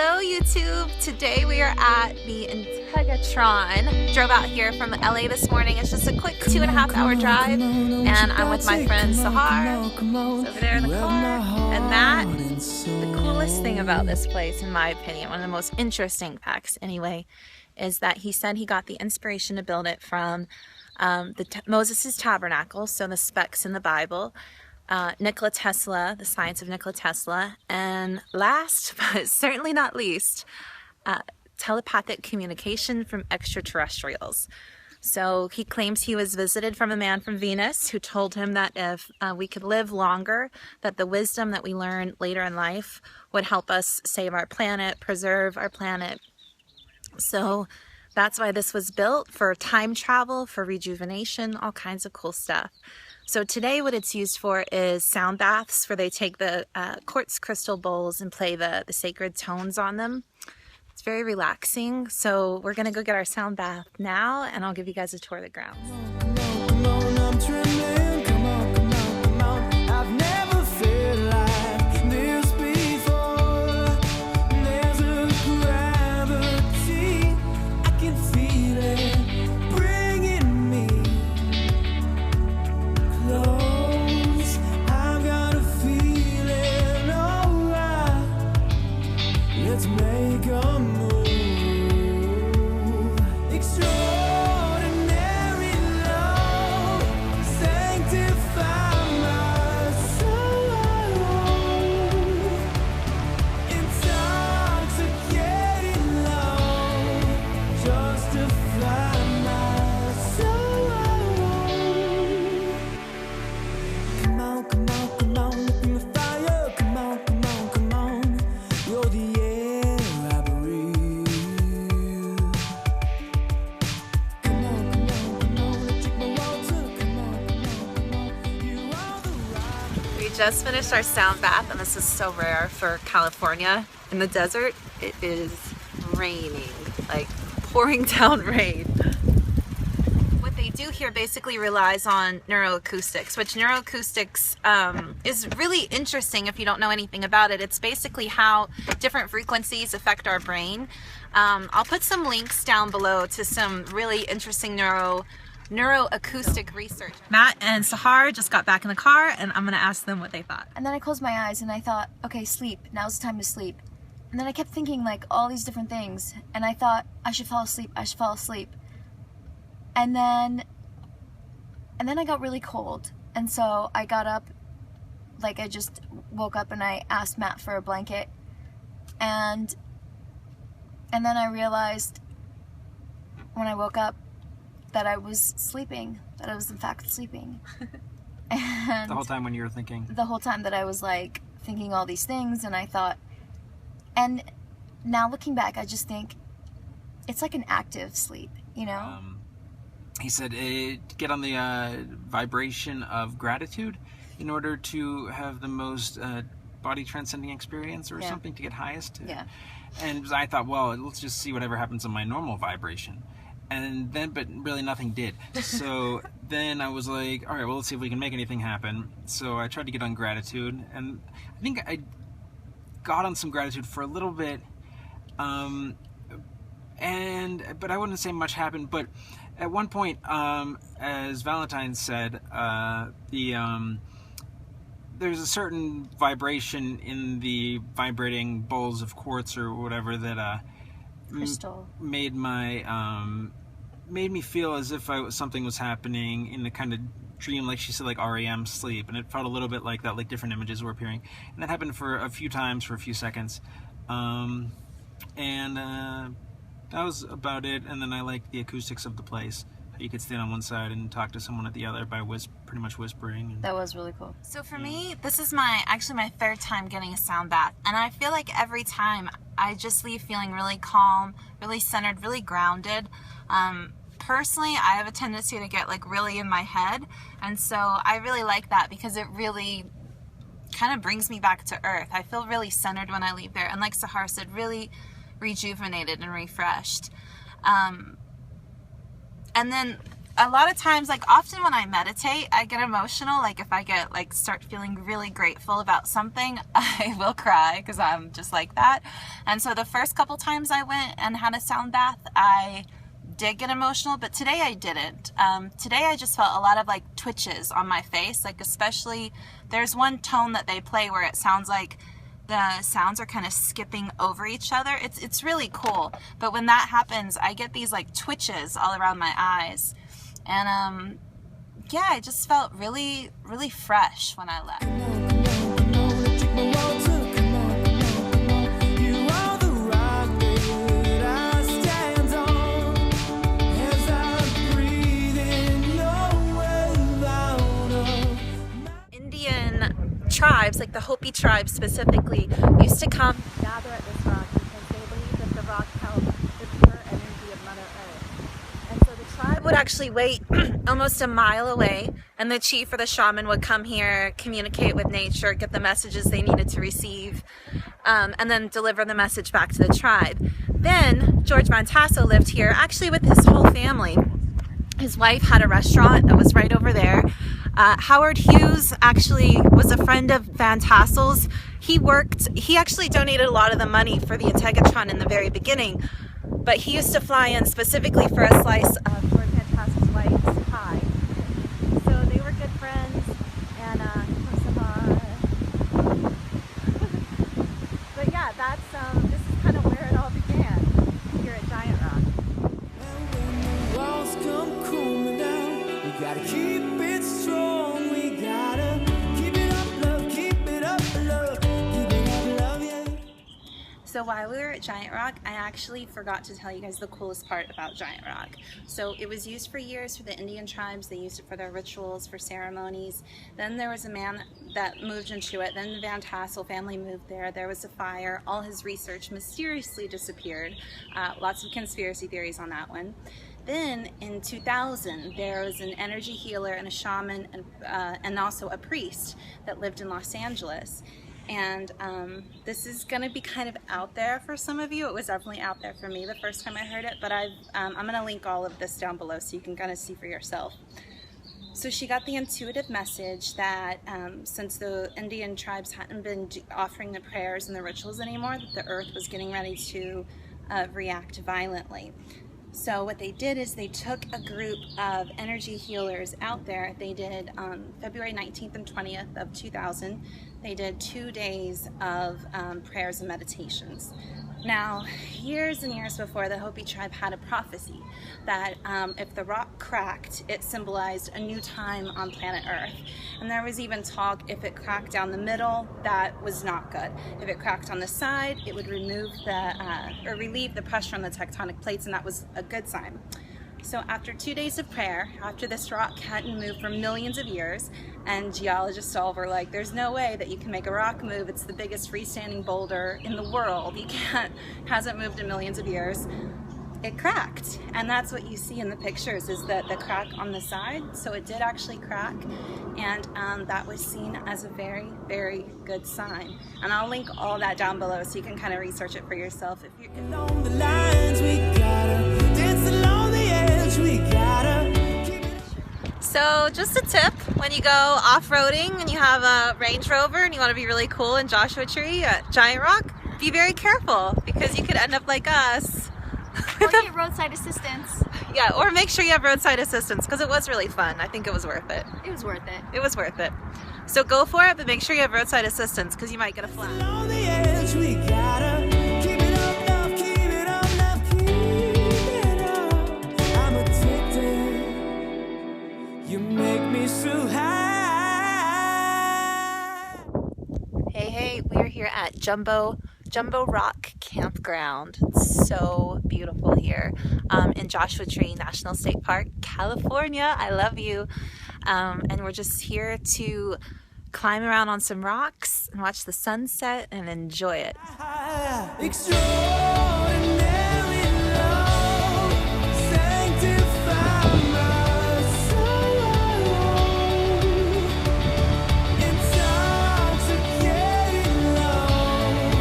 Hello YouTube! Today we are at the Integatron. Drove out here from LA this morning. It's just a quick 2.5 hour drive, and I'm with my friend Sahar. It's over there in the car. And that, the coolest thing about this place, in my opinion, one of the most interesting facts anyway, is that he said he got the inspiration to build it from Moses' tabernacle, so the specs in the Bible, Nikola Tesla, the science of Nikola Tesla, and last but certainly not least, telepathic communication from extraterrestrials. So he claims he was visited from a man from Venus who told him that if we could live longer, that the wisdom that we learn later in life would help us save our planet, preserve our planet. So that's why this was built, for time travel, for rejuvenation, all kinds of cool stuff. So today what it's used for is sound baths, where they take the quartz crystal bowls and play the sacred tones on them. It's very relaxing. So we're gonna go get our sound bath now, and I'll give you guys a tour of the grounds. Just finished our sound bath, and this is so rare for California. In the desert, it is raining, like pouring down rain. What they do here basically relies on neuroacoustics, which neuroacoustics is really interesting if you don't know anything about it. It's basically how different frequencies affect our brain. I'll put some links down below to some really interesting neuroacoustic research. Matt and Sahar just got back in the car, and I'm gonna ask them what they thought. And then I closed my eyes and I thought, okay, sleep, now's the time to sleep. And then I kept thinking like all these different things, and I thought I should fall asleep, I should fall asleep. And then I got really cold, and so I got up, like I just woke up and I asked Matt for a blanket, and then I realized when I woke up that I was sleeping, that I was in fact sleeping. And the whole time when you were thinking? The whole time that I was like thinking all these things, and I thought, and now looking back, I just think it's like an active sleep, you know? He said get on the vibration of gratitude in order to have the most body transcending experience, or something, to get highest. Yeah. And I thought, well, let's just see whatever happens on my normal vibration. And then, but really nothing did. So then I was like, all right, well, let's see if we can make anything happen. So I tried to get on gratitude, and I think I got on some gratitude for a little bit. But I wouldn't say much happened. But at one point, as Valentine said, there's a certain vibration in the vibrating bowls of quartz or whatever that crystal made me feel as if something was happening in the kind of dream, like she said, like REM sleep, and it felt a little bit like that, like different images were appearing, and that happened for a few times for a few seconds, and that was about it. And then I liked the acoustics of the place. You could stand on one side and talk to someone at the other by pretty much whispering. That was really cool. So for me, this is actually my third time getting a sound bath, and I feel like every time I just leave feeling really calm, really centered, really grounded. Personally, I have a tendency to get like really in my head, and so I really like that because it really kind of brings me back to earth. I feel really centered when I leave there, and like Sahar said, really rejuvenated and refreshed. And then a lot of times, like often when I meditate, I get emotional. Like if I get like start feeling really grateful about something, I will cry because I'm just like that. And so the first couple times I went and had a sound bath, I did get emotional, but today I didn't. Today I just felt a lot of like twitches on my face, like especially there's one tone that they play where it sounds like the sounds are kind of skipping over each other. It's really cool, but when that happens, I get these like twitches all around my eyes, and yeah, I just felt really, really fresh when I left. Tribes, like the Hopi tribe specifically, used to come gather at this rock because they believed that the rock held the pure energy of Mother Earth. And so the tribe would actually wait almost a mile away, and the chief or the shaman would come here, communicate with nature, get the messages they needed to receive, and then deliver the message back to the tribe. Then George Van Tassel lived here, actually with his whole family. His wife had a restaurant that was right over there. Howard Hughes actually was a friend of Van Tassel's. He actually donated a lot of the money for the Integatron in the very beginning, but he used to fly in specifically for a slice of George Van Tassel's wife's pie. So they were good friends, and from Sahar. But yeah, this is kind of where it all began, here at Giant Rock. And when the walls come crumbling down, we gotta keep it strong. We gotta keep it up, love, keep it up, love, keep it up, love, yeah. So while we were at Giant Rock, I actually forgot to tell you guys the coolest part about Giant Rock. So it was used for years for the Indian tribes. They used it for their rituals, for ceremonies. Then there was a man that moved into it. Then the Van Tassel family moved there. There was a fire. All his research mysteriously disappeared. Lots of conspiracy theories on that one. Then in 2000, there was an energy healer and a shaman and also a priest that lived in Los Angeles. And this is going to be kind of out there for some of you. It was definitely out there for me the first time I heard it, but I'm going to link all of this down below so you can kind of see for yourself. So she got the intuitive message that since the Indian tribes hadn't been offering the prayers and the rituals anymore, that the earth was getting ready to react violently. So what they did is they took a group of energy healers out there. They did February 19th and 20th of 2000. They did 2 days of prayers and meditations. Now, years and years before, the Hopi tribe had a prophecy that if the rock cracked, it symbolized a new time on planet Earth. And there was even talk if it cracked down the middle, that was not good. If it cracked on the side, it would remove or relieve the pressure on the tectonic plates, and that was a good sign. So after 2 days of prayer, after this rock hadn't moved for millions of years, and geologists all were like, there's no way that you can make a rock move. It's the biggest freestanding boulder in the world. You can't, hasn't moved in millions of years. It cracked, and that's what you see in the pictures, is that the crack on the side. So it did actually crack, and that was seen as a very, very good sign. And I'll link all that down below so you can kind of research it for yourself. If you're Along the lines, we gotta dance along the edge, we gotta keep it. So just a tip, when you go off-roading and you have a Range Rover and you want to be really cool in Joshua Tree at Giant Rock, be very careful because you could end up like us. Or get roadside assistance. Yeah, or make sure you have roadside assistance because it was really fun. I think it was worth it. It was worth it. It was worth it. So go for it, but make sure you have roadside assistance because you might get a flat. Along the edge, we gotta keep it up, love, keep it up, love, keep it up. I'm addicted. You make me so high. Hey, we are here at Jumbo Rock Campground. It's so beautiful here in Joshua Tree National State Park, California. I love you. And we're just here to climb around on some rocks and watch the sunset and enjoy it. Extraordinary love, sanctify my soul. Intoxicating love,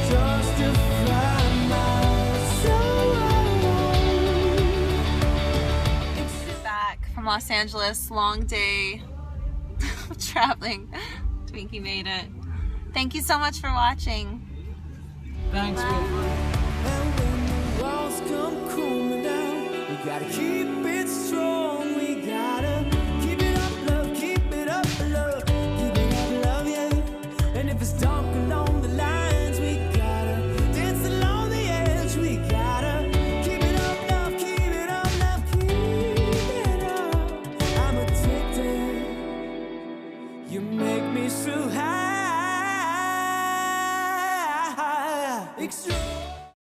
justify my soul. Back Angeles. Long day traveling. Twinkie made it. Thank you so much for watching. Thanks, Wilfred. And when the walls come crumbling down, we gotta keep it strong. We gotta keep it up, love. Keep it up, love. Keep it up, love, yeah. And if it's dark